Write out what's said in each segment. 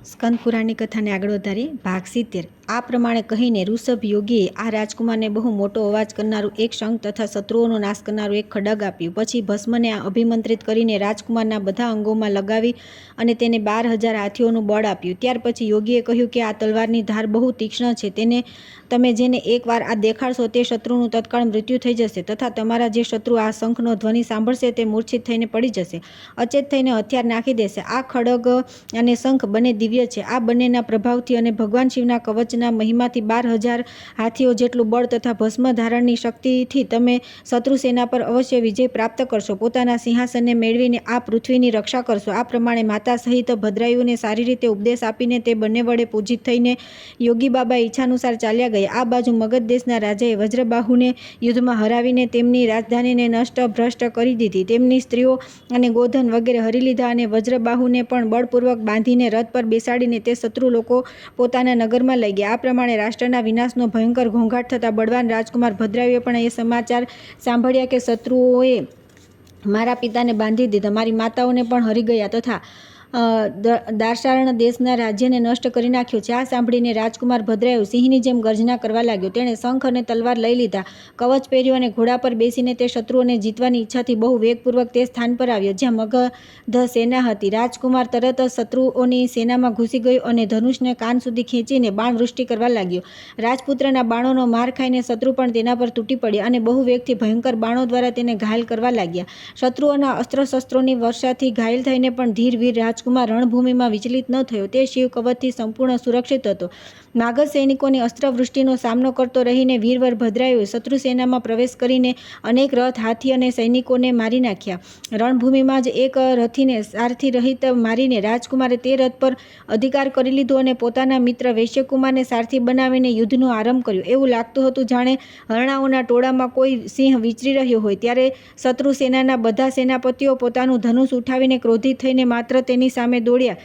સ્કંદ પુરાણની કથાને આગળ વધારી ભાગ 70। આ પ્રમાણે કહીને ઋષભ યોગીએ આ રાજકુમારને બહુ મોટો અવાજ કરનારું એક શંખ તથા શત્રુઓનો નાશ કરનારું એક ખડગ આપ્યું। પછી ભસ્મને અભિમંત્રિત કરીને રાજકુમારના બધા અંગોમાં લગાવી અને તેને 12,000 હાથીઓનું બળ આપ્યું। ત્યાર પછી યોગીએ કહ્યું કે આ તલવારની ધાર બહુ તીક્ષ્ણ છે, તમે જેને એકવાર આ દેખાડશો તે શત્રુનું તત્કાળ મૃત્યુ થઈ જશે તથા તમારા જે શત્રુ આ શંખનો ધ્વનિ સાંભળશે તે મૂર્છિત થઈને પડી જશે, અચેત થઈને હથિયાર નાખી દેશે। આ ખડગ અને શંખ બંને દિવ્ય છે। આ બંનેના પ્રભાવથી અને ભગવાન શિવના કવચના મહિમાથી 12,000 હાથીઓ જેટલું બળ તથા ભસ્મ ધારણની શક્તિથી તમે શત્રુ સેના પર અવશ્ય વિજય પ્રાપ્ત કરશો, પોતાના સિંહાસનને મેળવીને આ પૃથ્વીની રક્ષા કરશો। આ પ્રમાણે માતા સહિત ભદ્રાયુને સારી રીતે ઉપદેશ આપીને તે બંને વડે પૂજિત થઈને યોગી બાબા ઈચ્છાનુસાર ચાલ્યા ગયા। આ બાજુ મગધ દેશના રાજાએ વજ્રબાહુને યુદ્ધમાં હરાવીને તેમની રાજધાનીને નષ્ટ ભ્રષ્ટ કરી દીધી, તેમની સ્ત્રીઓ અને ગોધન વગેરે હરી લીધા અને વજ્રબાહુને પણ બળપૂર્વક બાંધીને રથ પર બેસાડીને તે શત્રુ લોકો પોતાના નગરમાં લઈ ગયા। આ પ્રમાણે રાષ્ટ્રના વિનાશનો ભયંકર ઘોંઘાટ થતાં બળવાન રાજકુમાર ભદ્રાયુએ પણ એ સમાચાર સાંભળ્યા કે શત્રુઓએ મારા પિતાને બાંધી દીધા, મારી માતાઓને પણ હરી ગયા તથા દાર્શારણ દેશના રાજ્યને નષ્ટ કરી નાખ્યો છે। આ સાંભળીને રાજકુમાર ભદ્રાયુ સિંહની જેમ ગર્જના કરવા લાગ્યો। તેણે શંખ અને તલવાર લઈ લીધા, કવચ પહેર્યું અને ઘોડા પર બેસીને તે શત્રુઓને જીતવાની ઈચ્છાથી બહુ વેગપૂર્વક તે સ્થાન પર આવ્યો જ્યાં મગધ સેના હતી। રાજકુમાર તરત જ શત્રુઓની સેનામાં ઘૂસી ગયો અને ધનુષને કાન સુધી ખેંચીને બાણવૃષ્ટિ કરવા લાગ્યો। રાજપુત્રના બાણોનો માર ખાઈને શત્રુ પણ તેના પર તૂટી પડ્યા અને બહુ વેગથી ભયંકર બાણો દ્વારા તેને ઘાયલ કરવા લાગ્યા। શત્રુઓના અસ્ત્રશસ્ત્રોની વર્ષાથી ઘાયલ થઈને પણ ધીર વીર રાજકુમાર રણભૂમિમાં વિચલિત ન થયો, તે શિવ કવચથી સંપૂર્ણ સુરક્ષિત હતો। માગધ સૈનિકોની અસ્ત્રવૃષ્ટિનો સામનો કરતો રહીને વીરવર ભદ્રાયુએ શત્રુ સેનામાં પ્રવેશ કરીને અનેક રથ, હાથી અને સૈનિકોને મારી નાખ્યા। રણભૂમિમાં જ એક રથીને સારથી રહિત મારીને રાજકુમારે તે રથ પર અધિકાર કરી લીધો અને પોતાના મિત્ર વૈશ્યકુમારને સારથી બનાવીને યુદ્ધનો આરંભ કર્યો। એવું લાગતું હતું જાણે હરણાઓના ટોળામાં કોઈ સિંહ વિચરી રહ્યો હોય। ત્યારે શત્રુ સેનાના બધા સેનાપતિઓ પોતાનું ધનુષ ઉઠાવીને ક્રોધિત થઈને માત્ર તેની સામે દોડ્યા।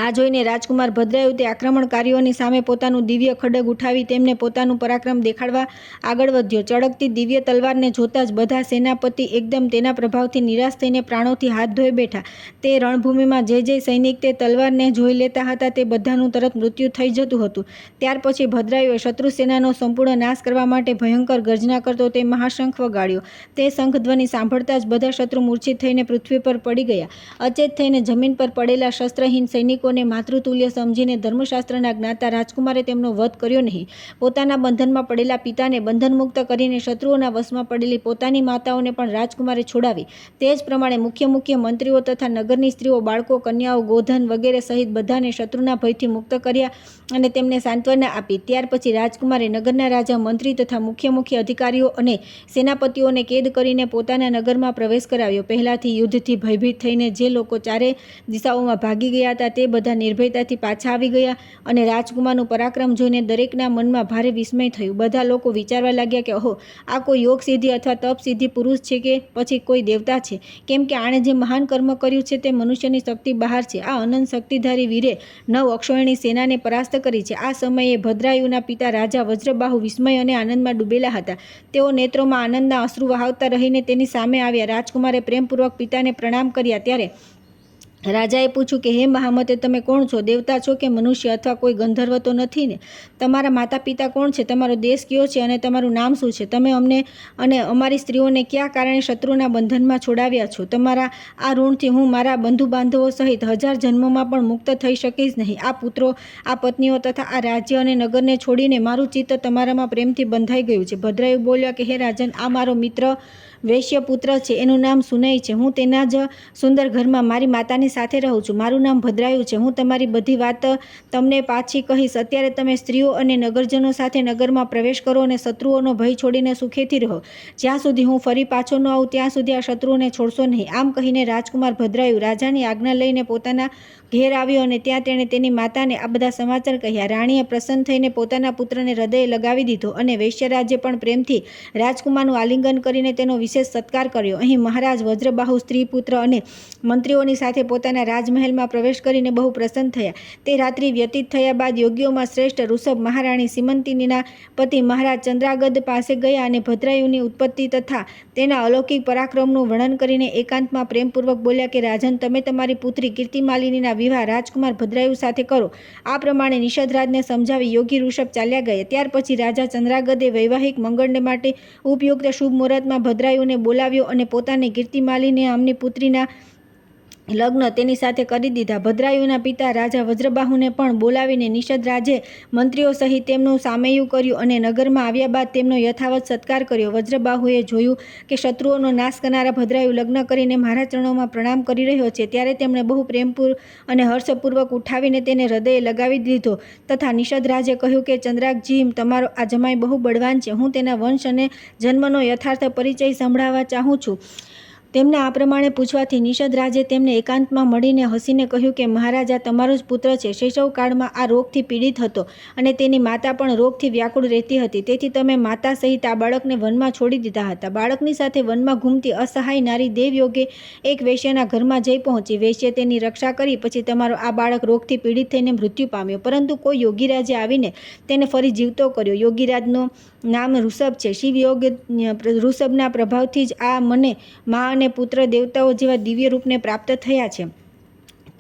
આ જોઈને રાજકુમાર ભદ્રાયુ તે આક્રમણકારીઓની સામે પોતાનું દિવ્ય ખડગ ઉઠાવી તેમને પોતાનું પરાક્રમ દેખાડવા આગળ વધ્યો। ચળકતી દિવ્ય તલવારને જોતા જ બધા સેનાપતિ એકદમ તેના પ્રભાવથી નિરાશ થઈને પ્રાણોથી હાથ ધોઈ બેઠા। તે રણભૂમિમાં જે સૈનિક તે તલવારને જોઈ લેતા હતા તે બધાનું તરત મૃત્યુ થઈ જતું હતું। ત્યાર પછી ભદ્રાયુએ શત્રુ સેનાનો સંપૂર્ણ નાશ કરવા માટે ભયંકર ગર્જના કરતો તે મહાશંખ વગાડ્યો। તે શંખ ધ્વનિ સાંભળતા જ બધા શત્રુ મૂર્છિત થઈને પૃથ્વી પર પડી ગયા। અચેત થઈને જમીન પર પડેલા શસ્ત્રહીન સૈનિકોને માતૃતુલ્ય સમજીને ધર્મશાસ્ત્રના જ્ઞાતા રાજકુમારે તેમનો વધ કર્યો નહીં। પોતાના બંધનમાં પડેલા પિતાને બંધનમુક્ત કરીને શત્રુઓના વશમાં પડેલી પોતાની માતાઓને પણ રાજકુમારે છોડાવી। તે જ પ્રમાણે મુખ્ય મંત્રીઓ તથા નગરની સ્ત્રીઓ, બાળકો, કન્યાઓ, ગોધન વગેરે સહિત બધાને શત્રુના ભયથી મુક્ત કર્યા અને તેમને સાંત્વના આપી। ત્યાર પછી રાજકુમારે નગરના રાજા, મંત્રી તથા મુખ્ય અધિકારીઓ અને સેનાપતિઓને કેદ કરીને પોતાના નગરમાં પ્રવેશ કરાવ્યો। પહેલાથી યુદ્ધથી ભયભીત થઈને જે લોકો ચારે દિશાઓમાં ભાગી ગયા હતા તે બધા નિર્ભયતાથી પાછા આવી ગયા અને રાજકુમારનું પરાક્રમ જોઈને દરેકના મનમાં ભારે વિસ્મય થયું। બધા લોકો વિચારવા લાગ્યા કે ઓહો, આ કોઈ યોગ સિદ્ધિ અથવા તપ સિદ્ધિ પુરુષ છે કે પછી કોઈ દેવતા છે, કેમ કે આણે જે મહાન કર્મ કર્યું છે તે મનુષ્યની શક્તિ બહાર છે। આ અનંત શક્તિધારી વીરે 9 અક્ષોહિણી સેનાને પરાસ્ત કરી છે। આ સમયે ભદ્રાયુના પિતા રાજા વજ્રબાહુ વિસ્મય અને આનંદમાં ડૂબેલા હતા। તેઓ નેત્રોમાં આનંદના અશ્રુ વહાવતા રહીને તેની સામે આવ્યા। રાજકુમારે પ્રેમપૂર્વક પિતાને પ્રણામ કર્યા ત્યારે રાજાએ પૂછ્યું કે હે મહામતે, તમે કોણ છો? દેવતા છો કે મનુષ્ય અથવા કોઈ ગંધર્વ તો નથી ને? તમારા માતા પિતા કોણ છે? તમારો દેશ કયો છે અને તમારું નામ શું છે? તમે અમને અને અમારી સ્ત્રીઓને કયા કારણે શત્રુના બંધનમાં છોડાવ્યા છો? તમારા આ ઋણથી હું મારા બંધુ બાંધવો સહિત 1000 જન્મોમાં પણ મુક્ત થઈ શકીશ નહીં। આ પુત્રો, આ પત્નીઓ તથા આ રાજ્ય અને નગરને છોડીને મારું ચિત્ત તમારામાં પ્રેમથી બંધાઈ ગયું છે। ભદ્રાયુ બોલ્યા કે હે રાજન, આ મારો મિત્ર વૈશ્યપુત્ર છે, એનું નામ સુનય છે। હું તેના જ સુંદર ઘરમાં મારી માતાની સાથે રહું છું। મારું નામ ભદ્રાયુ છે। હું તમારી બધી વાત તમને પાછી કહીશ। અત્યારે તમે સ્ત્રીઓ અને નગરજનો સાથે નગરમાં પ્રવેશ કરો અને શત્રુઓનો ભય છોડીને સુખેથી રહો। જ્યાં સુધી હું ફરી પાછો ન આવું ત્યાં સુધી આ શત્રુઓને છોડશો નહીં। આમ કહીને રાજકુમાર ભદ્રાયુ રાજાની આજ્ઞા લઈને પોતાના ઘેર આવ્યો અને ત્યાં તેણે તેની માતાને આ બધા સમાચાર કહ્યા। રાણીએ પ્રસન્ન થઈને પોતાના પુત્રને હૃદયે લગાવી દીધો અને વૈશ્યરાજે પણ પ્રેમથી રાજકુમારનું આલિંગન કરીને તેનો વિશેષ સત્કાર કર્યો। અહીં મહારાજ વજ્રબાહુ સ્ત્રી, પુત્ર અને મંત્રીઓની સાથે પોતાના રાજમહેલમાં પ્રવેશ કરીને બહુ પ્રસન્ન થયા। તે રાત્રિ વ્યતીત થયા બાદ યોગીઓમાં શ્રેષ્ઠ ઋષભ મહારાણી સિમંતિનીના પતિ મહારાજ ચંદ્રાગદ પાસે ગયા અને ભદ્રાયુની ઉત્પત્તિ તથા તેના અલૌકિક પરાક્રમનું વર્ણન કરીને એકાંતમાં પ્રેમપૂર્વક બોલ્યા કે રાજન, તમે તમારી પુત્રી કીર્તિમાલિનીના વિવાહ રાજકુમાર ભદ્રાયુ સાથે કરો. આ પ્રમાણે નિષદરાજને સમજાવી યોગી ઋષભ ચાલ્યા ગયા. ત્યાર પછી રાજા ચંદ્રાગદે વૈવાહિક મંગળને માટે ઉપયુક્ત શુભ મુહૂર્તમાં ભદ્રાયુને બોલાવ્યો અને પોતાની કીર્તિમાલીને આમની પુત્રીના લગ્ન તેની સાથે કરી દીધા. ભદ્રાયુના પિતા રાજા વજ્રબાહુને પણ બોલાવીને નિષદરાજે મંત્રીઓ સહિત તેમનું સામૈયું કર્યું અને નગરમાં આવ્યા બાદ તેમનો યથાવત સત્કાર કર્યો. વજ્રબાહુએ જોયું કે શત્રુઓનો નાશ કરનારા ભદ્રાયુ લગ્ન કરીને મારા ચરણોમાં પ્રણામ કરી રહ્યો છે, ત્યારે તેમણે બહુ પ્રેમપૂર્વક અને હર્ષપૂર્વક ઉઠાવીને તેને હૃદયે લગાવી દીધો તથા નિષદરાજે કહ્યું કે ચંદ્રાકજી, તમારો આ જમાઈ બહુ બળવાન છે. હું તેના વંશ અને જન્મનો યથાર્થ પરિચય સંભળાવવા ચાહું છું. તેમના આ પ્રમાણે પૂછવાથી નિષદરાજે તેમને એકાંતમાં મળીને હસીને કહ્યું કે મહારાજ, આ તમારો જ પુત્ર છે. શૈશવકાળમાં આ રોગથી પીડિત હતો અને તેની માતા પણ રોગથી વ્યાકુળ રહેતી હતી. તેથી તમે માતા સહિત આ બાળકને વનમાં છોડી દીધા હતા. બાળકની સાથે વનમાં ઘૂમતી અસહાય નારી દેવયોગે એક વૈશ્યના ઘરમાં જઈ પહોંચી. વૈશ્ય તેની રક્ષા કરી. પછી તમારો આ બાળક રોગથી પીડિત થઈને મૃત્યુ પામ્યો, પરંતુ કોઈ યોગીરાજે આવીને તેને ફરી જીવતો કર્યો. યોગીરાજનો નામ ઋષભ છે. શિવયોગ ઋષભના પ્રભાવથી જ આ મને મા અને પુત્ર દેવતાઓ જેવા દિવ્ય રૂપને પ્રાપ્ત થયા છે.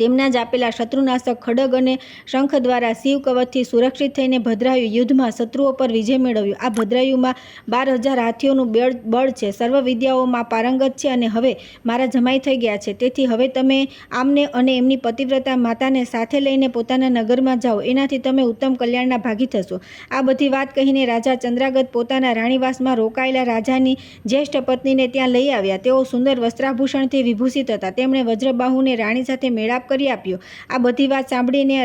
તેમના જ આપેલા શત્રુનાશક ખડગ અને શંખ દ્વારા શિવ કવચથી સુરક્ષિત થઈને ભદ્રાયુ યુદ્ધમાં શત્રુઓ પર વિજય મેળવ્યો. આ ભદ્રાયુમાં 12,000 હાથીઓનું બળ છે. સર્વ વિદ્યાઓમાં પારંગત છે અને હવે મારા જમાઈ થઈ ગયા છે. તેથી હવે તમે આમને અને એમની પતિવ્રતા માતાને સાથે લઈને પોતાના નગરમાં જાઓ. એનાથી તમે ઉત્તમ કલ્યાણના ભાગી થશો. આ બધી વાત કહીને રાજા ચંદ્રાગત પોતાના રાણીવાસમાં રોકાયેલા રાજાની જ્યેષ્ઠ પત્નીને ત્યાં લઈ આવ્યા. તેઓ સુંદર વસ્ત્રાભૂષણથી વિભૂષિત હતા. તેમણે વજ્રબાહુને રાણી સાથે મેળાપ કરી આપ્યો. આ બધી વાત સાંભળીને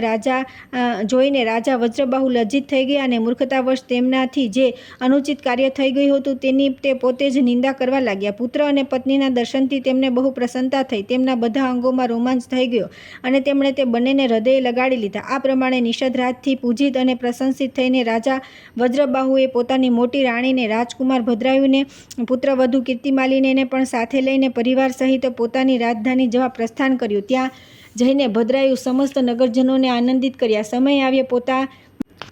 જોઈને રાજા વજ્રબાહુ લજ્જિત થઈ ગયા અને મૂર્ખતાવશ તેમનાથી જે અનુચિત કાર્ય થઈ ગયું હતું તેની તે પોતે જ નિંદા કરવા લાગ્યા. પુત્ર અને પત્નીના દર્શનથી તેમને બહુ પ્રસન્નતા થઈ. તેમના બધા અંગોમાં રોમાંચ થઈ ગયો અને તેમણે તે બંનેને હૃદયે લગાડી લીધા. આ પ્રમાણે નિષદરાજથી પૂજિત અને પ્રશંસિત થઈને રાજા વજ્રબાહુએ પોતાની મોટી રાણીને, રાજકુમાર ભદ્રાયુને, પુત્રવધુ કીર્તિમાલિનીને પણ સાથે લઈને પરિવાર સહિત પોતાની રાજધાની જવા પ્રસ્થાન કર્યું. ત્યાં જઈને ભદ્રાયુ સમસ્ત નગરજનોને આનંદિત કર્યા. સમય આવ્યો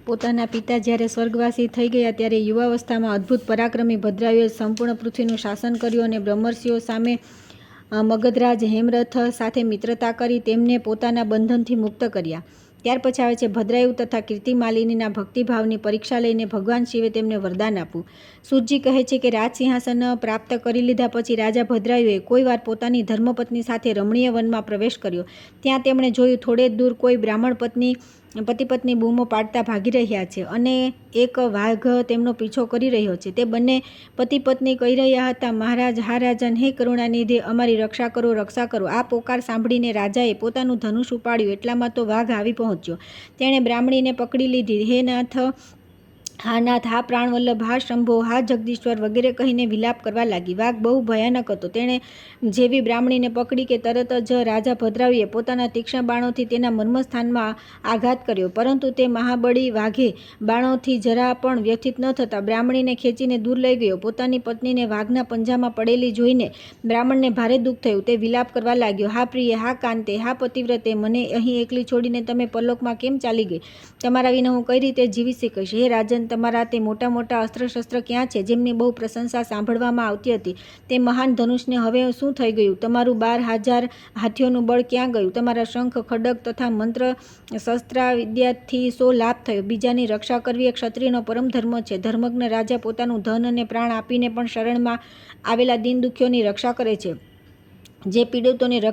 પોતાના પિતા જ્યારે સ્વર્ગવાસી થઈ ગયા ત્યારે યુવાવસ્થામાં અદ્ભુત પરાક્રમી ભદ્રાયુએ સંપૂર્ણ પૃથ્વીનું શાસન કર્યું અને બ્રહ્મર્ષિઓ સામે મગધરાજ હેમરથ સાથે મિત્રતા કરી તેમને પોતાના બંધનથી મુક્ત કર્યા. ત્યાર પછી આવે છે ભદ્રાયુ તથા કીર્તિમાલિનીના ભક્તિભાવની પરીક્ષા લઈને ભગવાન શિવે તેમને વરદાન આપ્યું. સૂતજી કહે છે કે રાજસિંહાસન પ્રાપ્ત કરી લીધા પછી રાજા ભદ્રાયુએ કોઈ વાર પોતાની ધર્મપત્ની સાથે રમણીય વનમાં પ્રવેશ કર્યો. ત્યાં તેમણે જોયું થોડે દૂર કોઈ બ્રાહ્મણ પતિ પત્ની બૂમો પાડતા ભાગી રહ્યા છે અને એક વાઘ તેમનો પીછો કરી રહ્યો છે. તે બંને પતિ પત્ની કહી રહ્યા હતા, મહારાજ, હા રાજન, હે કરુણાનિધિ, અમારી રક્ષા કરો, રક્ષા કરો. આ પોકાર સાંભળીને રાજાએ પોતાનું ધનુષ ઉપાડ્યું. એટલામાં તો વાઘ આવી પહોંચ્યો. તેણે બ્રાહ્મણીને પકડી લીધી. હે નાથ, હા નાથ, હા પ્રાણવલ્લભ, હા શંભો, હા જગદીશ્વર વગેરે કહીને વિલાપ કરવા લાગી. વાઘ બહુ ભયાનક હતો. તેણે જેવી બ્રાહ્મણીને પકડી કે તરત જ રાજા ભદ્રાયુએ પોતાના તીક્ષ્ણ બાણોથી તેના મર્મસ્થાનમાં આઘાત કર્યો. પરંતુ તે મહાબળી વાઘે બાણોથી જરા પણ વ્યથિત ન થતાં બ્રાહ્મણીને ખેંચીને દૂર લઈ ગયો. પોતાની પત્નીને વાઘના પંજામાં પડેલી જોઈને બ્રાહ્મણને ભારે દુઃખ થયું. તે વિલાપ કરવા લાગ્યો, હા પ્રિય, હા કાંતે, હા પતિવ્રતે, મને અહીં એકલી છોડીને તમે પરલોકમાં કેમ ચાલી ગઈ? તમારા વિના હું કઈ રીતે જીવી શકીશ? હે રાજન, તમારા તે મોટા મોટા અસ્ત્ર-શસ્ત્ર ક્યાં છે જેમની બહુ પ્રશંસા સાંભળવામાં આવતી હતી? તે મહાન ધનુષને હવે શું થઈ ગયું? તમારું 12,000 હાથીઓનું બળ ક્યાં ગયું? તમારા શંખ, ખડગ તથા મંત્ર શસ્ત્રાવિદ્યાથી શો લાભ થયો? બીજાની રક્ષા કરવી એ ક્ષત્રિયનો પરમ ધર્મ છે. ધર્મજ્ઞ રાજા પોતાનું ધન અને પ્રાણ આપીને પણ શરણમાં આવેલા દીન દુઃખીઓની રક્ષા કરે છે. જે પીડિતોની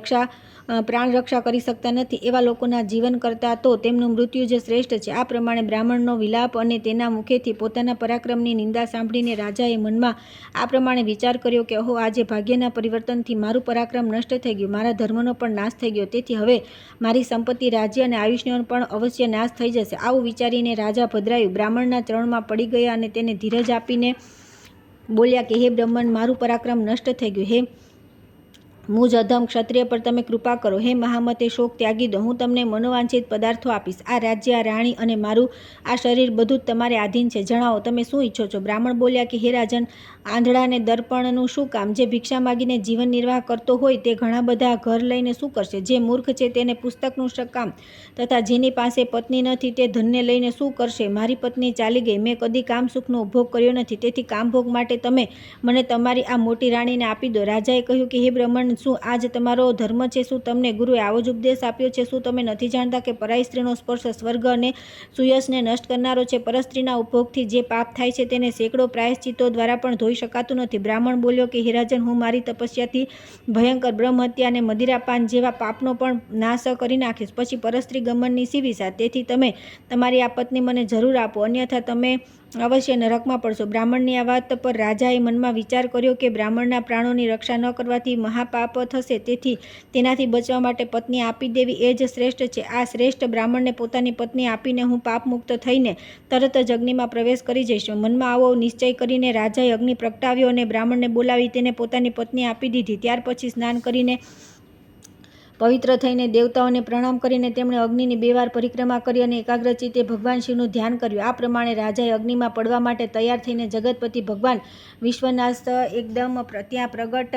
પ્રાણ રક્ષા કરી શકતા નથી એવા લોકોના જીવન કરતાં તો તેમનું મૃત્યુ જ શ્રેષ્ઠ છે. આ પ્રમાણે બ્રાહ્મણનો વિલાપ અને તેના મુખેથી પોતાના પરાક્રમની નિંદા સાંભળીને રાજાએ મનમાં આ પ્રમાણે વિચાર કર્યો કે ઓહો, આજે ભાગ્યના પરિવર્તનથી મારું પરાક્રમ નષ્ટ થઈ ગયું, મારા ધર્મનો પણ નાશ થઈ ગયો. તેથી હવે મારી સંપત્તિ, રાજ્ય અને આયુષ્યનો પણ અવશ્ય નાશ થઈ જશે. આવું વિચારીને રાજા ભદ્રાયુ બ્રાહ્મણના ચરણમાં પડી ગયા અને તેને ધીરજ આપીને બોલ્યા કે હે બ્રહ્મણ, મારું પરાક્રમ નષ્ટ થઈ ગયું. હે મુજ અધમ ક્ષત્રિય પર તમે કૃપા કરો. હે મહામતે, શોક ત્યાગી દો. હું તમને મનોવાંછિત પદાર્થો આપીશ. આ રાજ્ય, આ રાણી અને મારું આ શરીર બધું જ તમારે આધીન છે. જણાવો, તમે શું ઈચ્છો છો? બ્રાહ્મણ બોલ્યા કે હે રાજન, આંધળાને દર્પણનું શું કામ? જે ભિક્ષા માગીને જીવન નિર્વાહ કરતો હોય તે ઘણા બધા ઘર લઈને શું કરશે? જે મૂર્ખ છે તેને પુસ્તકનું કામ તથા જેની પાસે પત્ની નથી તે ધનને લઈને શું કરશે? મારી પત્ની ચાલી ગઈ. મેં કદી કામ સુખનો ઉપભોગ કર્યો નથી. તેથી કામભોગ માટે તમે મને તમારી આ મોટી રાણીને આપી દો. રાજાએ કહ્યું કે હે બ્રહ્મણ, શું આજ તમારો ધર્મ છે? શું તમને ગુરુએ આવો જ ઉપદેશ આપ્યો છે? શું તમે નથી જાણતા કે પરાઈ સ્ત્રીનો સ્પર્શ સ્વર્ગ અને સુયશને નષ્ટ કરનારો છે? પરસ્ત્રીના ઉપભોગથી જે પાપ થાય છે તેને સેંકડો પ્રાયશ્ચિતો દ્વારા પણ ધોઈ શકાતું નથી. બ્રાહ્મણ બોલ્યો કે હે રાજન, હું મારી તપસ્યાથી ભયંકર બ્રહ્મહત્યા અને મદિરાપાન જેવા પાપનો પણ નાશ કરી નાખીશ. પછી પરસ્ત્રી ગમનની શી વિસાર? તેથી તમે તમારી આ પત્ની મને જરૂર આપો, અન્યથા તમે અવશ્ય નરકમાં પડશો. બ્રાહ્મણની આ વાત પર રાજાએ મનમાં વિચાર કર્યો કે બ્રાહ્મણના પ્રાણોની રક્ષા ન કરવાથી મહાપાપ થશે, તેથી તેનાથી બચવા માટે પત્ની આપી દેવી એ જ શ્રેષ્ઠ છે. આ શ્રેષ્ઠ બ્રાહ્મણને પોતાની પત્ની આપીને હું પાપમુક્ત થઈને તરત જ અગ્નિમાં પ્રવેશ કરી જઈશ. મનમાં આવો નિશ્ચય કરીને રાજાએ અગ્નિ પ્રગટાવ્યો અને બ્રાહ્મણને બોલાવી તેને પોતાની પત્ની આપી દીધી. ત્યાર પછી સ્નાન કરીને પવિત્ર થઈને દેવતાઓને પ્રણામ કરીને તેમણે અગ્નિની 2 વાર પરિક્રમા કરી અને એકાગ્રચિત્તે ભગવાન શિવનું ધ્યાન કર્યું. આ પ્રમાણે રાજાએ અગ્નિમાં પડવા માટે તૈયાર થઈને જગતપતિ ભગવાન વિશ્વનાથ એકદમ ત્યાં પ્રગટ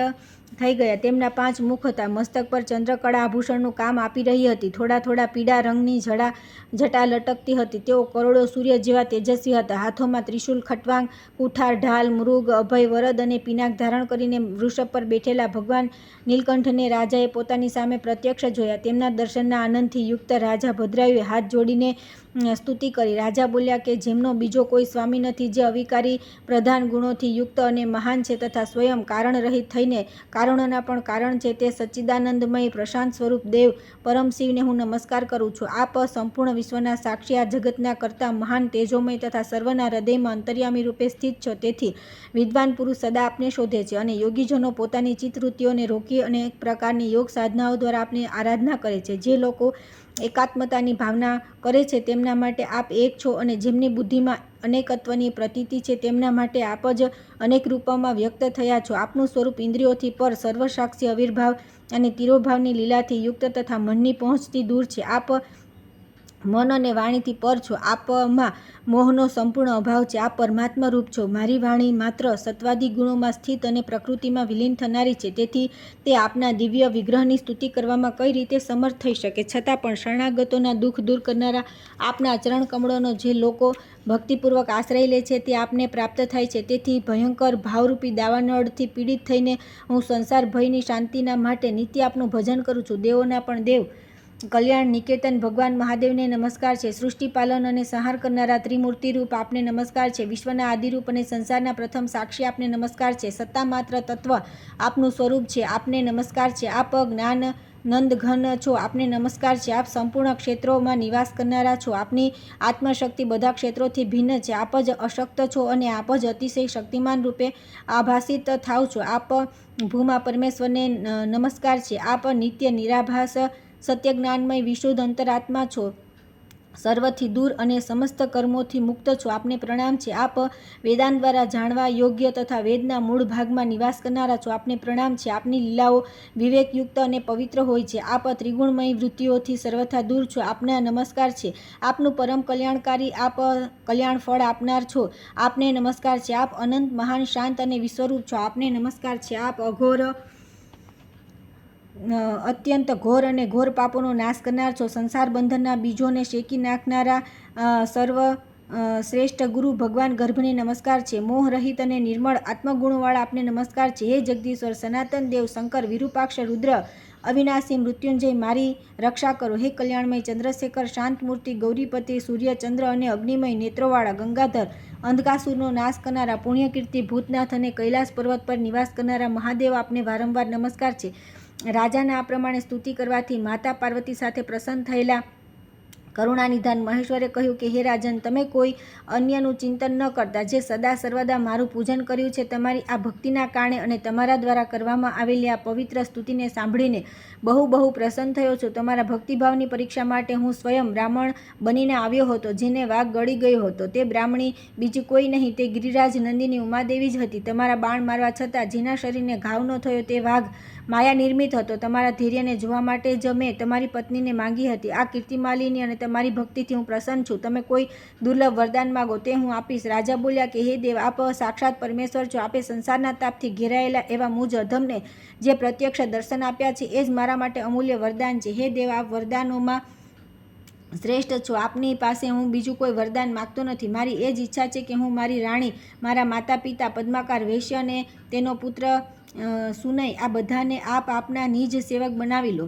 થઈ ગયા. તેમના 5 મુખ હતા. મસ્તક પર ચંદ્રકળા આભૂષણનું કામ આપી રહી હતી. થોડા થોડા પીળા રંગની જટા લટકતી હતી. તેઓ કરોડો સૂર્ય જેવા તેજસ્વી હતા. હાથોમાં ત્રિશૂલ, ખટવાંગ, કુઠાર, ઢાલ, મૃગ, અભય, વરદ અને પિનાક ધારણ કરીને વૃષભ પર બેઠેલા ભગવાન નીલકંઠને રાજાએ પોતાની સામે પ્રત્યક્ષ જોયા. તેમના દર્શનના આનંદથી યુક્ત રાજા ભદ્રાયુએ હાથ જોડીને સ્તુતિ કરી. રાજા બોલ્યા કે જેમનો બીજો કોઈ સ્વામી નથી, જે અવિકારી પ્રધાન ગુણોથી યુક્ત અને મહાન છે તથા સ્વયં કારણ રહિત થઈને કારણોના પણ કારણ છે, તે સચ્ચિદાનંદમય પ્રશાંત સ્વરૂપ દેવ પરમ શિવને હું નમસ્કાર કરું છું. આપ સંપૂર્ણ વિશ્વના સાક્ષી, આ જગતના કરતા મહાન, તેજોમય તથા સર્વના હૃદયમાં અંતર્યામી રૂપે સ્થિત છો. તેથી વિદ્વાન પુરુષ સદા આપને શોધે છે અને યોગીજનો પોતાની ચિત્તવૃત્તિઓને રોકી અનેક પ્રકારની યોગ સાધનાઓ દ્વારા આપની આરાધના કરે છે. જે લોકો એકાત્મતાની ભાવના કરે છે તેમના માટે આપ એક છો, અને જેમની બુદ્ધિમાં અનેકત્વની પ્રતીતિ છે તેમના માટે આપ જ અનેક રૂપોમાં વ્યક્ત થયા છો. આપનું સ્વરૂપ ઇન્દ્રિયોથી પર, સર્વસાક્ષી આવિર્ભાવ અને તિરોભાવની લીલાથી યુક્ત તથા મનની પહોંચથી દૂર છે. આપ મન અને વાણીથી પર છો. આપમાં મોહનો સંપૂર્ણ અભાવ છે. આપ પરમાત્મા રૂપ છો. મારી વાણી માત્ર સત્વાદી ગુણોમાં સ્થિત અને પ્રકૃતિમાં વિલીન થનારી છે. તેથી તે આપના દિવ્ય વિગ્રહની સ્તુતિ કરવામાં કઈ રીતે સમર્થ થઈ શકે? છતાં પણ શરણાગતોના દુઃખ દૂર કરનારા આપના ચરણ કમળોનો જે લોકો ભક્તિપૂર્વક આશ્રય લે છે તે આપને પ્રાપ્ત થાય છે. તેથી ભયંકર ભાવરૂપી દાવાનળથી પીડિત થઈને હું સંસાર ભયની શાંતિના માટે નિત્ય આપનું ભજન કરું છું. દેવોના પણ દેવ, કલ્યાણ નિકેતન ભગવાન મહાદેવને નમસ્કાર છે. સૃષ્ટિ પાલન અને સંહાર કરનારા ત્રિમૂર્તિ રૂપ આપને નમસ્કાર છે. વિશ્વના આદિરૂપ અને સંસારના પ્રથમ સાક્ષી આપને નમસ્કાર છે. સત્તા માત્ર તત્વ આપનું સ્વરૂપ છે. આપને નમસ્કાર છે. આપ જ્ઞાન નંદઘન છો. આપને નમસ્કાર છે. આપ સંપૂર્ણ ક્ષેત્રોમાં નિવાસ કરનારા છો. આપની આત્મશક્તિ બધા ક્ષેત્રોથી ભિન્ન છે. આપ જ અશક્ત છો અને આપ જ અતિશય શક્તિમાન રૂપે આભાસિત થાવ છો. આપ ભૂમા પરમેશ્વરને નમસ્કાર છે. આપ નિત્ય નિરાભાસ સત્ય જ્ઞાનમય વિશુદ્ધ અંતરાત્મા છો. સર્વથી દૂર અને સમસ્ત કર્મોથી મુક્ત છો. આપને પ્રણામ છે. આપ વેદાંત દ્વારા જાણવા યોગ્ય તથા વેદના મૂળ ભાગમાં નિવાસ કરનારા છો. આપને પ્રણામ છે. આપની લીલાઓ વિવેકયુક્ત અને પવિત્ર હોય છે. આપ ત્રિગુણમય વૃત્તિઓથી સર્વથા દૂર છો. આપના નમસ્કાર છે. આપનું પરમ કલ્યાણકારી, આપ કલ્યાણ ફળ આપનાર છો. આપને નમસ્કાર છે. આપ અનંત, મહાન, શાંત અને વિશ્વરૂપ છો. આપને નમસ્કાર છે. આપ અઘોર, અત્યંત ઘોર અને ઘોર પાપોનો નાશ કરનાર છો. સંસાર બંધનના બીજોને શેકી નાખનારા સર્વ શ્રેષ્ઠ ગુરુ ભગવાન ગર્ભને નમસ્કાર છે. મોહ રહિત અને નિર્મળ આત્મગુણવાળા આપને નમસ્કાર છે. હે જગદીશ્વર, સનાતન દેવ, શંકર, વિરૂપાક્ષ, રુદ્ર, અવિનાશી, મૃત્યુંજય, મારી રક્ષા કરો. હે કલ્યાણમય ચંદ્રશેખર, શાંતમૂર્તિ, ગૌરીપતિ, સૂર્ય, ચંદ્ર અને અગ્નિમય નેત્રોવાળા ગંગાધર, અંધકાસુરનો નાશ કરનારા પુણ્યકીર્તિ, ભૂતનાથ અને કૈલાસ પર્વત પર નિવાસ કરનારા મહાદેવ, આપને વારંવાર નમસ્કાર છે. રાજાના આ પ્રમાણે સ્તુતિ કરવાથી માતા પાર્વતી સાથે પ્રસન્ન થયેલા કરુણાનિધાન મહેશ્વરે કહ્યું કે હે રાજન, તમે કોઈ અન્યનું ચિંતન ન કરતા, જે સદા સર્વદા મારું પૂજન કર્યું છે, તમારી આ ભક્તિના કારણે અને તમારા દ્વારા કરવામાં આવેલી આ પવિત્ર સ્તુતિને સાંભળીને બહુ પ્રસન્ન થયો છું. તમારા ભક્તિભાવની પરીક્ષા માટે હું સ્વયં બ્રાહ્મણ બનીને આવ્યો હતો, જેને વાઘ ગળી ગયો હતો. તે બ્રાહ્મણી બીજી કોઈ નહીં, તે ગિરિરાજ નંદિની ઉમાદેવી જ હતી. તમારા બાણ મારવા છતાં જેના શરીરને ઘાવ ન થયો તે વાઘ માયા નિર્મિત હતો. તમારા ધૈર્યને જોવા માટે જ મેં તમારી પત્નીને માંગી હતી. આ કીર્તિમાલિની અને તમારી ભક્તિથી હું પ્રસન્ન છું. તમે કોઈ દુર્લભ વરદાન માગો, તે હું આપીશ. રાજા બોલ્યા કે હે દેવ, આપ સાક્ષાત પરમેશ્વર છો. આપે સંસારના તાપથી ઘેરાયેલા એવા મુજ અધમને જે પ્રત્યક્ષ દર્શન આપ્યા છે, એ જ મારા માટે અમૂલ્ય વરદાન છે. હે દેવ, આપ વરદાનોમાં શ્રેષ્ઠ છો. આપની પાસે હું બીજું કોઈ વરદાન માગતો નથી. મારી એ જ ઈચ્છા છે કે હું મારી રાણી, મારા માતા પિતા, પદ્માકાર વૈશ્ય અને તેનો પુત્ર સુનય આ બધાને આપ આપના નિજ સેવક બનાવી લો.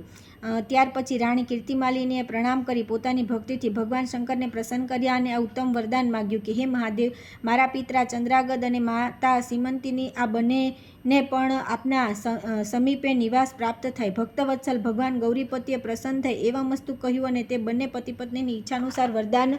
ત્યાર પછી રાણી કીર્તિમાલીને પ્રણામ કરી પોતાની ભક્તિથી ભગવાન શંકરને પ્રસન્ન કર્યા અને આ ઉત્તમ વરદાન માગ્યું કે હે મહાદેવ, મારા પિતા ચંદ્રાગદ અને માતા સીમંતીની આ બંનેને પણ આપના સમીપે નિવાસ પ્રાપ્ત થાય. ભક્તવત્સલ ભગવાન ગૌરીપતિએ પ્રસન્ન થઈ એવા મસ્તુ કહ્યું અને તે બંને પતિ પત્નીની ઈચ્છાનુસાર વરદાન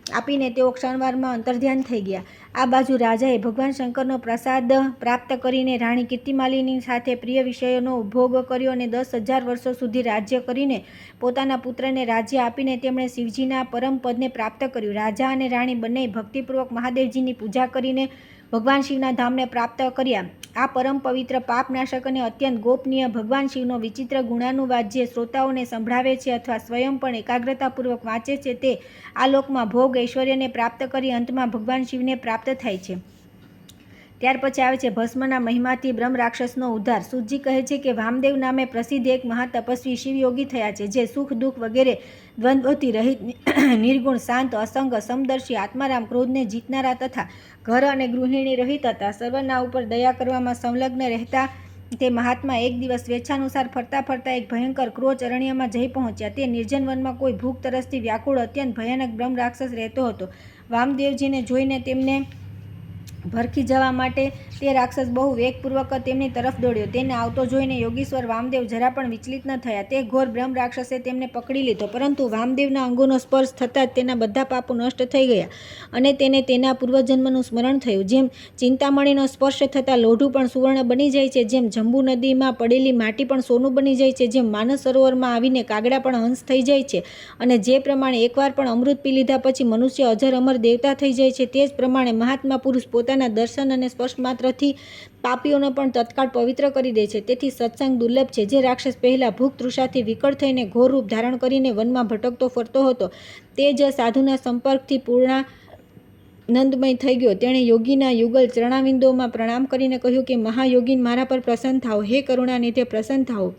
આપીને તેઓ ક્ષણવારમાં અંતર્ધ્યાન થઈ ગયા. આ બાજુ રાજાએ ભગવાન શંકરનો પ્રસાદ પ્રાપ્ત કરીને રાણી કીર્તિમાલીની સાથે પ્રિય વિષયોનો ભોગ કર્યો અને 10,000 વર્ષો સુધી રાજ્ય કરીને પોતાના પુત્રને રાજ્ય આપીને તેમણે શિવજીના પરમ પદને પ્રાપ્ત કર્યું. રાજા અને રાણી બંને ભક્તિપૂર્વક મહાદેવજીની પૂજા કરીને ભગવાન શિવના ધામને પ્રાપ્ત કર્યા. આ પરમ પવિત્ર પાપનાશક અને અત્યંત ગોપનીય ભગવાન શિવનો વિચિત્ર ગુણાનુવાદ જે શ્રોતાઓને સંભળાવે છે અથવા સ્વયં પણ એકાગ્રતાપૂર્વક વાંચે છે તે આ લોકમાં ભોગ ઐશ્વર્યને પ્રાપ્ત કરી અંતમાં ભગવાન શિવને પ્રાપ્ત થાય છે. ત્યાર પછી આવે છે ભસ્મના મહિમાથી બ્રહ્મ રાક્ષસનો ઉદ્ધાર. સૂતજી કહે છે કે વામદેવ નામે પ્રસિદ્ધ એક મહાતપસ્વી શિવયોગી થયા છે જે સુખ દુઃખ વગેરે દ્વંદ્વથી રહિત નિર્ગુણ શાંત અસંગ સમદર્શી આત્મારામ ક્રોધને જીતનારા તથા ઘર અને ગૃહિણી રહિત હતા. સર્વના ઉપર દયા કરવામાં સંલગ્ન રહેતા તે મહાત્મા એક દિવસ સ્વેચ્છાનુસાર ફરતા ફરતા એક ભયંકર ક્રોચ અરણ્યમાં જઈ પહોંચ્યા. તે નિર્જન વનમાં કોઈ ભૂખ તરસથી વ્યાકુળ અત્યંત ભયાનક બ્રહ્મ રાક્ષસ રહેતો હતો. વામદેવજીને જોઈને તેમને ભરખી જવા માટે તે રાક્ષસ બહુ વેગપૂર્વક તેમની તરફ દોડ્યો. તેને આવતો જોઈને યોગીશ્વર વામદેવ જરા પણ વિચલિત ન થયા. તે ઘોર બ્રહ્મ રાક્ષસે તેમને પકડી લીધો, પરંતુ વામદેવના અંગોનો સ્પર્શ થતાં જ તેના બધા પાપો નષ્ટ થઈ ગયા અને તેને તેના પૂર્વજન્મનું સ્મરણ થયું. જેમ ચિંતામણીનો સ્પર્શ થતાં લોઢું પણ સુવર્ણ બની જાય છે, જેમ જંબુ નદીમાં પડેલી માટી પણ સોનું બની જાય છે, જેમ માનસ સરોવરમાં આવીને કાગડા પણ હંસ થઈ જાય છે અને જે પ્રમાણે એકવાર પણ અમૃત પી લીધા પછી મનુષ્ય અજર અમર દેવતા થઈ જાય છે, તે જ પ્રમાણે મહાત્મા પુરુષ પોતાના દર્શન અને સ્પર્શ માત્રથી પાપીઓને પણ તત્કાળ પવિત્ર કરી દે છે. તેથી સત્સંગ દુર્લભ છે. જે રાક્ષસ પહેલા ભૂખ તૃષાથી વિકળ થઈને ઘોર રૂપ ધારણ કરીને વનમાં ભટકતો ફરતો હતો, તે જ સાધુના સંપર્કથી પૂર્ણાનંદમય થઈ ગયો. તેણે યોગીના યુગલ ચરણાવિંદોમાં પ્રણામ કરીને કહ્યું કે મહાયોગીન, મારા પર પ્રસન્ન થાઓ. હે કરુણાનિધે પ્રસન્ન થાઓ.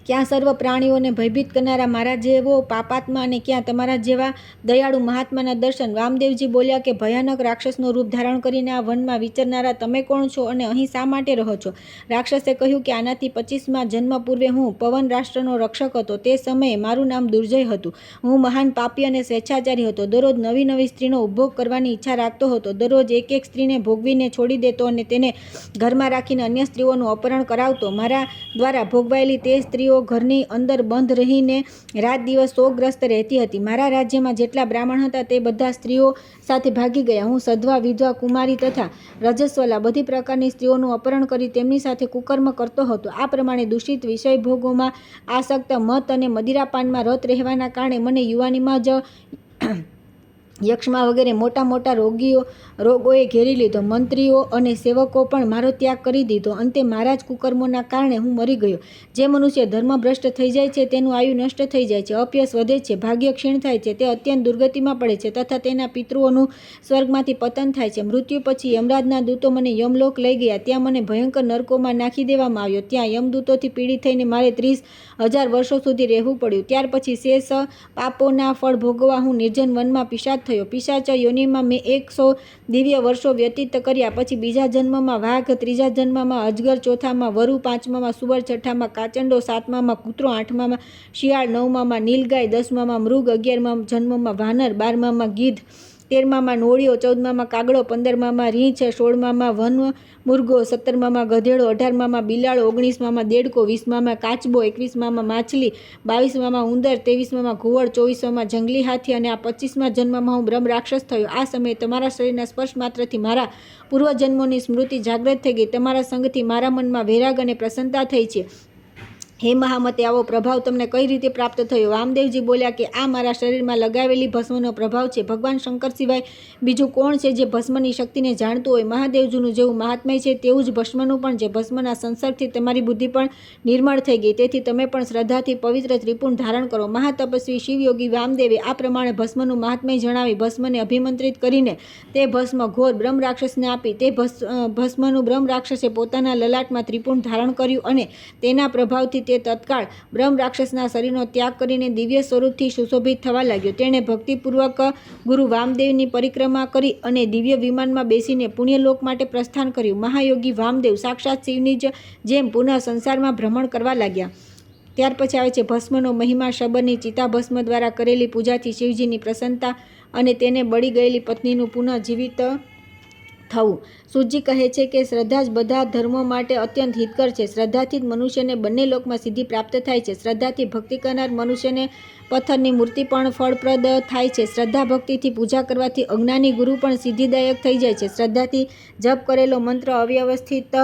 ક્યાં સર્વ પ્રાણીઓને ભયભીત કરનારા મારા જેવો પાપાત્મા અને ક્યાં તમારા જેવા દયાળુ મહાત્માના દર્શન. વામદેવજી બોલ્યા કે ભયાનક રાક્ષસનું રૂપ ધારણ કરીને આ વનમાં વિચરનારા તમે કોણ છો અને અહીં શા માટે રહો છો? રાક્ષસે કહ્યું કે આનાથી 25મા જન્મ પૂર્વે હું પવન રાષ્ટ્રનો રક્ષક હતો. તે સમયે મારું નામ દુર્જય હતું. હું મહાન પાપી અને સ્વેચ્છાચારી હતો. દરરોજ નવી નવી સ્ત્રીનો ઉપભોગ કરવાની ઈચ્છા રાખતો હતો. દરરોજ એક એક સ્ત્રીને ભોગવીને છોડી દેતો અને તેને ઘરમાં રાખીને અન્ય સ્ત્રીઓનું અપહરણ કરાવતો. મારા દ્વારા ભોગવાયેલી તે સ્ત્રીઓ ઘરની અંદર બંધ રહીને રાત દિવસ શોકગ્રસ્ત રહેતી હતી. મારા રાજ્યમાં જેટલા બ્રાહ્મણ હતા તે બધા સ્ત્રીઓ સાથે ભાગી ગયા. હું સધવા, વિધવા, કુમારી તથા રજસ્વલા બધી પ્રકારની સ્ત્રીઓનું અપહરણ કરી તેમની સાથે કુકર્મ કરતો હતો. આ પ્રમાણે દૂષિત વિષય ભોગોમાં આસક્ત, મત અને મદિરાપાનમાં રત રહેવાના કારણે મને યુવાનીમાં જ યક્ષ્મા વગેરે મોટા મોટા રોગોએ ઘેરી લીધો. મંત્રીઓ અને સેવકો પણ મારો ત્યાગ કરી દીધો. અંતે મારા જ કુકર્મોના કારણે હું મરી ગયો. જે મનુષ્ય ધર્મભ્રષ્ટ થઈ જાય છે તેનું આયુ નષ્ટ થઈ જાય છે, અપયશ વધે છે, ભાગ્ય ક્ષીણ થાય છે, તે અત્યંત દુર્ગતિમાં પડે છે તથા તેના પિતૃઓનું સ્વર્ગમાંથી પતન થાય છે. મૃત્યુ પછી યમરાજના દૂતો મને યમલોક લઈ ગયા. ત્યાં મને ભયંકર નરકોમાં નાખી દેવામાં આવ્યો. ત્યાં યમદૂતોથી પીડિત થઈને મારે 30,000 વર્ષો સુધી રહેવું પડ્યું. ત્યાર પછી શેષ પાપોના ફળ ભોગવવા હું નિર્જન વનમાં પિશાચ થયો. પિશાચ યોનિમાં મેં 100 દિવ્ય વર્ષો વ્યતીત કર્યા. પછી બીજા જન્મમાં વાઘ, ત્રીજા જન્મમાં અજગર, ચોથામાં વરુ, પાંચમામાં સુવર, છઠ્ઠામાં કાચંડો, સાતમામાં કૂતરો, આઠમામાં શિયાળ, નવમામાં નીલગાય, 10મામાં મૃગ, 11મા જન્મમાં વાનર, 12મામાં ગીધ, 13મામાં નોળિયો, 14મામાં કાગડો, 15મામાં રીંછ, 16મામાં વન મુર્ગો, 17મામાં ગધેડો, 18મામાં બિલાડો, 19મામાં દેડકો, 20મામાં કાચબો, 21મામાં માછલી, 22મામાં ઉંદર, 23મામાં ઘુવડ, 24મામાં જંગલી હાથી અને આ 25મા જન્મમાં હું બ્રહ્મ રાક્ષસ થયો. આ સમયે તમારા શરીરના સ્પર્શ માત્રથી મારા પૂર્વજન્મોની સ્મૃતિ જાગૃત થઈ ગઈ. તમારા સંગથી મારા મનમાં વૈરાગ અને પ્રસન્નતા થઈ છે. હે મહામતે, આવો પ્રભાવ તમને કઈ રીતે પ્રાપ્ત થયો? વામદેવજી બોલ્યા કે આ મારા શરીરમાં લગાવેલી ભસ્મનો પ્રભાવ છે. ભગવાન શંકર સિવાય બીજું કોણ છે જે ભસ્મની શક્તિને જાણતું હોય? મહાદેવજીનું જેવું મહાત્મય છે તેવું જ ભસ્મનું પણ છે. ભસ્મના સંસર્ગથી તમારી બુદ્ધિ પણ નિર્મળ થઈ ગઈ. તેથી તમે પણ શ્રદ્ધાથી પવિત્ર ત્રિપુંડ ધારણ કરો. મહાતપસ્વી શિવયોગી વામદેવે આ પ્રમાણે ભસ્મનું મહાત્મય જણાવી ભસ્મને અભિમંત્રિત કરીને તે ભસ્મ ઘોર બ્રહ્મ રાક્ષસને આપી. તે ભસ્મનું બ્રહ્મ રાક્ષસે પોતાના લલાટમાં ત્રિપુંડ ધારણ કર્યું અને તેના પ્રભાવથી તે તત્કાળ બ્રહ્મ રાક્ષસના શરીરનો ત્યાગ કરીને દિવ્ય સ્વરૂપથી સુશોભિત થવા લાગ્યો. તેણે ભક્તિપૂર્વક ગુરુ વામદેવની પરિક્રમા કરી અને દિવ્ય વિમાનમાં બેસીને પુણ્યલોક માટે પ્રસ્થાન કર્યું. મહાયોગી વામદેવ સાક્ષાત શિવની જ જેમ પુનઃ સંસારમાં ભ્રમણ કરવા લાગ્યા. ત્યાર પછી આવે છે ભસ્મનો મહિમા. શબરની ચિતા ભસ્મ દ્વારા કરેલી પૂજાથી શિવજીની પ્રસન્નતા અને તેને બળી ગયેલી પત્નીનું પુનઃ જીવિત થવું. સૂતજી કહે છે કે શ્રદ્ધા જ બધા ધર્મો માટે અત્યંત હિતકર છે. શ્રદ્ધાથી જ મનુષ્યને બંને લોકમાં સિદ્ધિ પ્રાપ્ત થાય છે. શ્રદ્ધાથી ભક્તિ કરનાર મનુષ્યને પથ્થરની મૂર્તિ પણ ફળપ્રદ થાય છે. શ્રદ્ધા ભક્તિથી પૂજા કરવાથી અજ્ઞાની ગુરુ પણ સિદ્ધિદાયક થઈ જાય છે. શ્રદ્ધાથી જપ કરેલો મંત્ર અવ્યવસ્થિત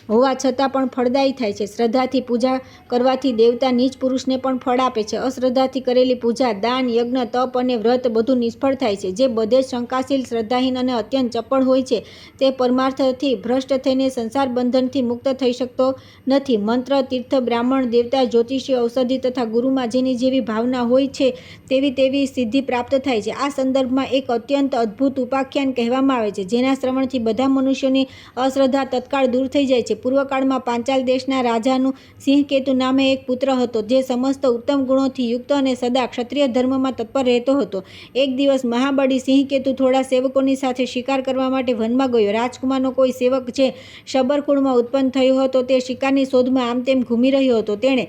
હોવા છતાં પણ ફળદાયી થાય છે. શ્રદ્ધાથી પૂજા કરવાથી દેવતા નીચ પુરુષને પણ ફળ આપે છે. અશ્રદ્ધાથી કરેલી પૂજા, દાન, યજ્ઞ, તપ અને વ્રત બધું નિષ્ફળ થાય છે. જે બધે જ શંકાશીલ, શ્રદ્ધાહીન અને અત્યંત ચપળ હોય છે તે પરમાર્થથી ભ્રષ્ટ થઈને સંસાર બંધનથી મુક્ત થઈ શકતો નથી. મંત્ર, તીર્થ, બ્રાહ્મણ, દેવતા, જ્યોતિષી, ઔષધિ તથા ગુરુમાં જેની જેવી ભાવના હોય છે તેવી સિદ્ધિ પ્રાપ્ત થાય છે. આ સંદર્ભમાં એક અત્યંત અદ્ભુત ઉપાખ્યાન કહેવામાં આવે છે જેના શ્રવણથી બધા મનુષ્યોની અશ્રદ્ધા તત્કાળ દૂર થઈ જાય છે. પૂર્વકાળમાં પાંચાલ દેશના રાજાનું સિંહકેતુ નામે એક પુત્ર હતો જે સમસ્ત ઉત્તમ ગુણોથી યુક્ત અને સદા ક્ષત્રિય ધર્મમાં તત્પર રહેતો હતો. એક દિવસ મહાબળી સિંહકેતુ થોડા સેવકોની સાથે શિકાર કરવા માટે વનમાં ગયો. રાજકુમારનો કોઈ સેવક જે શબરકુળમાં ઉત્પન્ન થયો હતો તે શિકારની શોધમાં આમ તેમ ઘૂમી રહ્યો હતો. તેણે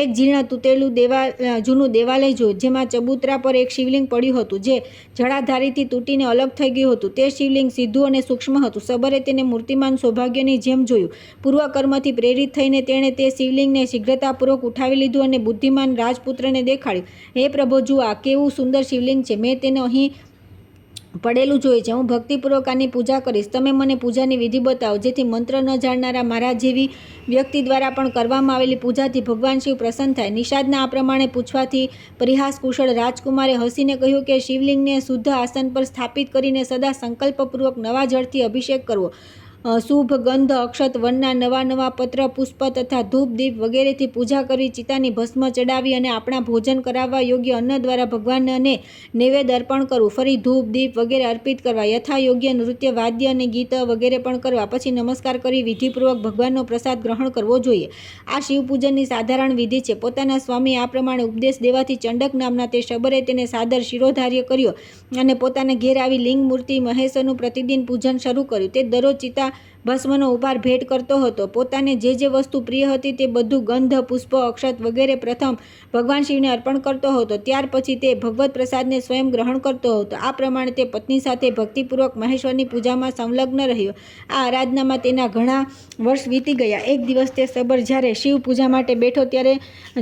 એક જીર્ણ તૂટેલું જૂનું દેવાલય જોયું જેમાં ચબૂતરા પર એક શિવલિંગ પડ્યું હતું જે જળાધારીથી તૂટીને અલગ થઈ ગયું હતું. તે શિવલિંગ સીધું અને સૂક્ષ્મ હતું. શબરે તેને મૂર્તિમાન સૌભાગ્યની જેમ જોયું. પૂર્વકર્મથી પ્રેરિત થઈને તેણે તે શિવલિંગને શીઘ્રતાપૂર્વક ઉઠાવી લીધું અને બુદ્ધિમાન રાજપુત્રને દેખાડ્યું. હે પ્રભુ, જુઓ આ કેવું સુંદર શિવલિંગ છે. મેં તેને અહીં પડેલું જોયું છે. હું ભક્તિપૂર્વક આની પૂજા કરીશ. તમે મને પૂજાની વિધિ બતાવો જેથી મંત્ર ન જાણનારા મારા જેવી વ્યક્તિ દ્વારા પણ કરવામાં આવેલી પૂજાથી ભગવાન શિવ પ્રસન્ન થાય. નિષાદના આ પ્રમાણે પૂછવાથી પરિહાસ કુશળ રાજકુમારે હસીને કહ્યું કે શિવલિંગને શુદ્ધ આસન પર સ્થાપિત કરીને સદા સંકલ્પપૂર્વક નવા જળથી અભિષેક કરવો. શુભ ગંધ, અક્ષત, વનના નવા પત્ર, પુષ્પ તથા ધૂપ, દીપ વગેરેથી પૂજા કરવી. ચિતાની ભસ્મ ચડાવી અને આપણા ભોજન કરાવવા યોગ્ય અન્ન દ્વારા ભગવાનને નૈવેદ્ય અર્પણ કરવું. ફરી ધૂપ, દીપ વગેરે અર્પિત કરવા. યથા યોગ્ય નૃત્ય, વાદ્ય અને ગીત વગેરે પણ કરવા. પછી નમસ્કાર કરી વિધિપૂર્વક ભગવાનનો પ્રસાદ ગ્રહણ કરવો જોઈએ. આ શિવપૂજનની સાધારણ વિધિ છે. પોતાના સ્વામી આ પ્રમાણે ઉપદેશ દેવાથી ચંડક નામના તે શબરે તેને સાદર શિરોધાર્ય કર્યો અને પોતાને ઘેર આવી લિંગ મૂર્તિ મહેશનું પ્રતિદિન પૂજન શરૂ કર્યું. તે દરરોજ ચિતા ભસ્મનો ઉપહાર ભેટ કરતો હતો. પોતાને જે વસ્તુ પ્રિય હતી તે બધું ગંધ, પુષ્પ, અક્ષત વગેરે પ્રથમ ભગવાન શિવને અર્પણ કરતો હતો. ત્યાર પછી તે ભગવત પ્રસાદને સ્વયં ગ્રહણ કરતો હતો. આ પ્રમાણે તે પત્ની સાથે ભક્તિપૂર્વક મહેશ્વરની પૂજામાં સંલગ્ન રહ્યો. આ આરાધનામાં તેના ઘણા વર્ષ વીતી ગયા. એક દિવસ તે શબર જ્યારે શિવ પૂજા માટે બેઠો ત્યારે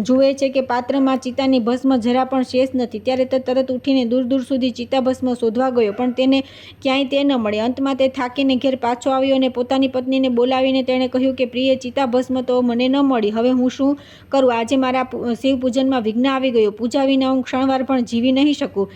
જુએ છે કે પાત્રમાં ચિતાની ભસ્મ જરા પણ શેષ નથી. ત્યારે તે તરત ઉઠીને દૂર સુધી ચિતા ભસ્મ શોધવા ગયો પણ તેને ક્યાંય તે ન મળી. અંતમાં તે થાકીને ઘેર પાછો આવ્યો અને પોતાની પત્નીને બોલાવીને તેણે કહ્યું કે પ્રિય, ચિતા ભસ્મ તો મને ન મળી. હવે હું શું કરું? આજે મારા શિવ પૂજનમાં વિઘ્ન આવી ગયું. પૂજા વિના હું ક્ષણવાર પણ જીવી નહીં શકું.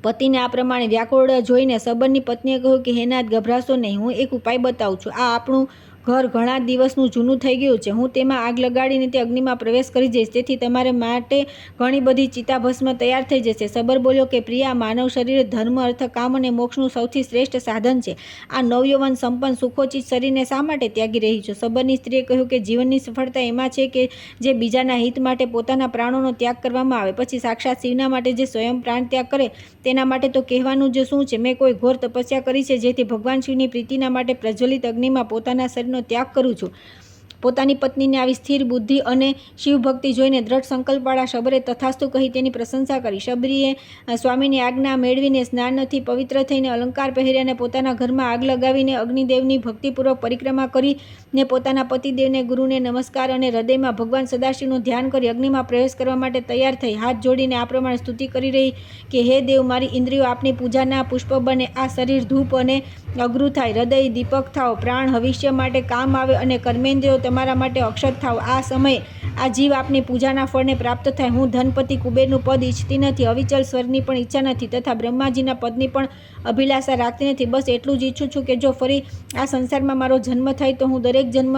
પતિને આ પ્રમાણે વ્યાકુળ જોઈને શબરની પત્નીએ કહ્યું કે હે નાથ, ગભરાશો નહીં. હું એક ઉપાય બતાવું છું. આ આપણું ઘર ઘણા દિવસનું જૂનું થઈ ગયું છે. હું તેમાં આગ લગાડીને તે અગ્નિમાં પ્રવેશ કરી જઈશ. તેથી તમારે માટે ઘણી બધી ચિતાભસ્મ તૈયાર થઈ જશે. શબર બોલ્યો કે પ્રિયા, માનવ શરીર ધર્મ, અર્થ, કામ અને મોક્ષનું સૌથી શ્રેષ્ઠ સાધન છે. આ નવયૌવન સંપન્ન સુખોચિત શરીરને શા માટે ત્યાગી રહી છો? શબરની સ્ત્રીએ કહ્યું કે જીવનની સફળતા એમાં છે કે જે બીજાના હિત માટે પોતાના પ્રાણોનો ત્યાગ કરવામાં આવે. પછી સાક્ષાત શિવના માટે જે સ્વયં પ્રાણ ત્યાગ કરે તેના માટે તો કહેવાનું જ શું છે. મેં કોઈ ઘોર તપસ્યા કરી છે જેથી ભગવાન શિવની પ્રીતિના માટે પ્રજ્વલિત અગ્નિમાં પોતાના શરીરનો ત્યાગ કરું છું. પોતાની પત્નીને આવી સ્થિર બુદ્ધિ અને શિવભક્તિ જોઈને દ્રઢ સંકલ્પવાળા શબરે તથાસ્તુ કહી તેની પ્રશંસા કરી. શબરીએ સ્વામીની આજ્ઞા મેળવીને સ્નાનથી પવિત્ર થઈને અલંકાર પહેરી અને પોતાના ઘરમાં આગ લગાવીને અગ્નિદેવની ભક્તિપૂર્વક પરિક્રમા કરીને પોતાના પતિદેવને, ગુરુને નમસ્કાર અને હૃદયમાં ભગવાન સદાશિવનું ધ્યાન કરી અગ્નિમાં પ્રવેશ કરવા માટે તૈયાર થઈ. હાથ જોડીને આ પ્રમાણે સ્તુતિ કરી રહી કે હે દેવ, મારી ઇન્દ્રિયો આપની પૂજાના પુષ્પ બને, આ શરીર ધૂપ અને અગ્રુ થાય, હૃદય દીપક થાવ, પ્રાણ હવિષ્ય માટે કામ આવે અને કર્મેન્દ્રિયો તમારા માટે અક્ષત થાવ. આ સમયે આ જીવ આપની પૂજાના ફળને પ્રાપ્ત થાય. હું ધનપતિ કુબેરનું પદ ઈચ્છતી નથી, અવિચલ સ્વરની પણ ઈચ્છા નથી તથા બ્રહ્માજીના પદની પણ અભિલાષા રાખતી નથી. બસ એટલું જ ઈચ્છું છું કે જો ફરી આ સંસારમાં મારો જન્મ થાય તો હું દરેક જન્મ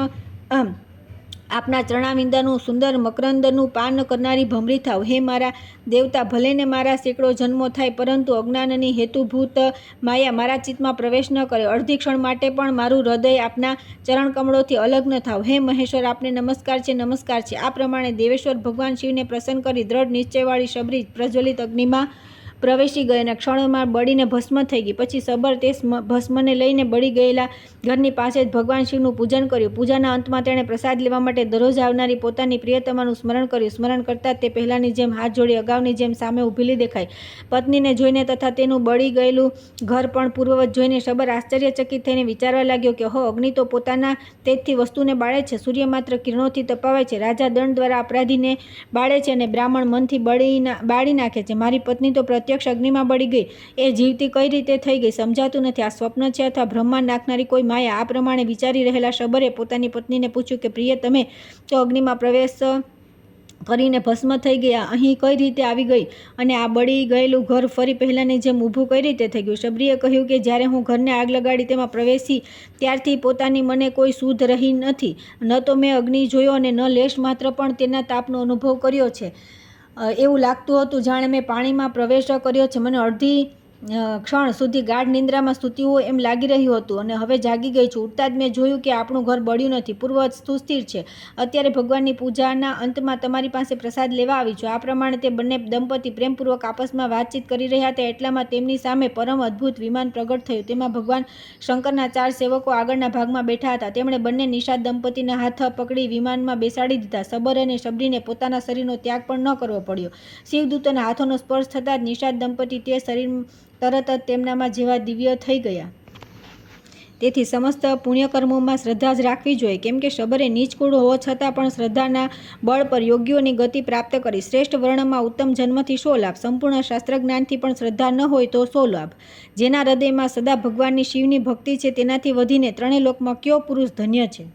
આપના ચરણાવિંદાનું સુંદર મકરંદનું પાન કરનારી ભમરી થાવ. હે મારા દેવતા, ભલે ને મારા સેંકડો જન્મો થાય, પરંતુ અજ્ઞાનની હેતુભૂત માયા મારા ચિત્તમાં પ્રવેશ ન કરે. અડધી ક્ષણ માટે પણ મારું હૃદય આપના ચરણકમળોથી અલગ ન થાવ. હે મહેશ્વર, આપને નમસ્કાર છે, નમસ્કાર છે. આ પ્રમાણે દેવેશ્વર ભગવાન શિવને પ્રસન્ન કરી દ્રઢ નિશ્ચયવાળી શબરી પ્રજ્વલિત અગ્નિમાં પ્રવેશી ગઈ અને ક્ષણોમાં બળીને ભસ્મ થઈ ગઈ. પછી સબર તે ભસ્મને લઈને બળી ગયેલા ઘરની પાસે જ ભગવાન શિવનું પૂજન કર્યું. પૂજાના અંતમાં તેણે પ્રસાદ લેવા માટે દરરોજ આવનારી પોતાની પ્રિયતમાનું સ્મરણ કર્યું. સ્મરણ કરતાં તે પહેલાંની જેમ હાથ જોડી અગાઉની જેમ સામે ઊભેલી દેખાઈ. પત્નીને જોઈને તથા તેનું બળી ગયેલું ઘર પણ પૂર્વવત જોઈને સબર આશ્ચર્યચકિત થઈને વિચારવા લાગ્યો કે અગ્નિ તો પોતાના તેજથી વસ્તુને બાળે છે, સૂર્ય માત્ર કિરણોથી તપાવાય છે, રાજા દંડ દ્વારા અપરાધીને બાળે છે અને બ્રાહ્મણ મનથી બાળી નાખે છે. મારી પત્ની તો પ્રત્યક્ષ અગ્નિમાં બળી ગઈ. એ જીવતી કઈ રીતે થઈ ગઈ સમજાતું નથી. આ સ્વપ્ન છે અથવા બ્રહ્માંડ નાખનારી કોઈ માયા? આ પ્રમાણે વિચારી રહેલા સબરે પોતાની પત્નીને પૂછ્યું કે પ્રિય, તમે તો અગ્નિમાં પ્રવેશ કરીને ભસ્મ થઈ ગયા, અહીં કઈ રીતે આવી ગઈ? અને આ બળી ગયેલું ઘર ફરી પહેલાંની જેમ ઊભું કઈ રીતે થઈ ગયું? સબરીએ કહ્યું કે જ્યારે હું ઘરને આગ લગાડી તેમાં પ્રવેશી ત્યારથી પોતાની મને કોઈ સુધ રહી નથી. ન તો મેં અગ્નિ જોયો અને ન લેશ માત્ર પણ તેના તાપનો અનુભવ કર્યો છે. એવું લાગતું હતું જાણે મેં પાણીમાં પ્રવેશ કર્યો છે. મને અડધી ક્ષણ સુધી ગાઢ નિંદ્રામાં સૂતી હોય એમ લાગી રહ્યું હતું અને હવે જાગી ગઈ છું. ઉઠતા જ મેં જોયું કે આપણું ઘર બળ્યું નથી, પૂર્વવત સુસ્થિર છે. અત્યારે ભગવાનની પૂજાના અંતમાં તમારી પાસે પ્રસાદ લેવા આવી છું. આ પ્રમાણે તે બંને દંપતી પ્રેમપૂર્વક આપસમાં વાતચીત કરી રહ્યા હતા. એટલામાં તેમની સામે પરમ અદ્ભુત વિમાન પ્રગટ થયું. તેમાં ભગવાન શંકરના 4 સેવકો આગળના ભાગમાં બેઠા હતા. તેમણે બંને નિષાદ દંપતીના હાથ પકડી વિમાનમાં બેસાડી દીધા. સબર અને સબરીને પોતાના શરીરનો ત્યાગ પણ ન કરવો પડ્યો. શિવદૂતોના હાથોનો સ્પર્શ થતાં જ નિષાદ દંપતી તે શરીર તરત જ તેમનામાં જેવા દિવ્ય થઈ ગયા. તેથી સમસ્ત પુણ્યકર્મોમાં શ્રદ્ધા જ રાખવી જોઈએ, કેમ કે સબરે નીચ કુળ હોવા છતાં પણ શ્રદ્ધાના બળ પર યોગીઓની ગતિ પ્રાપ્ત કરી. શ્રેષ્ઠ વર્ણમાં ઉત્તમ જન્મથી શો લાભ? સંપૂર્ણ શાસ્ત્રજ્ઞાનથી પણ શ્રદ્ધા ન હોય તો શો લાભ? જેના હૃદયમાં સદા ભગવાનની શિવની ભક્તિ છે તેનાથી વધીને ત્રણેય લોકમાં કયો પુરુષ ધન્ય છે?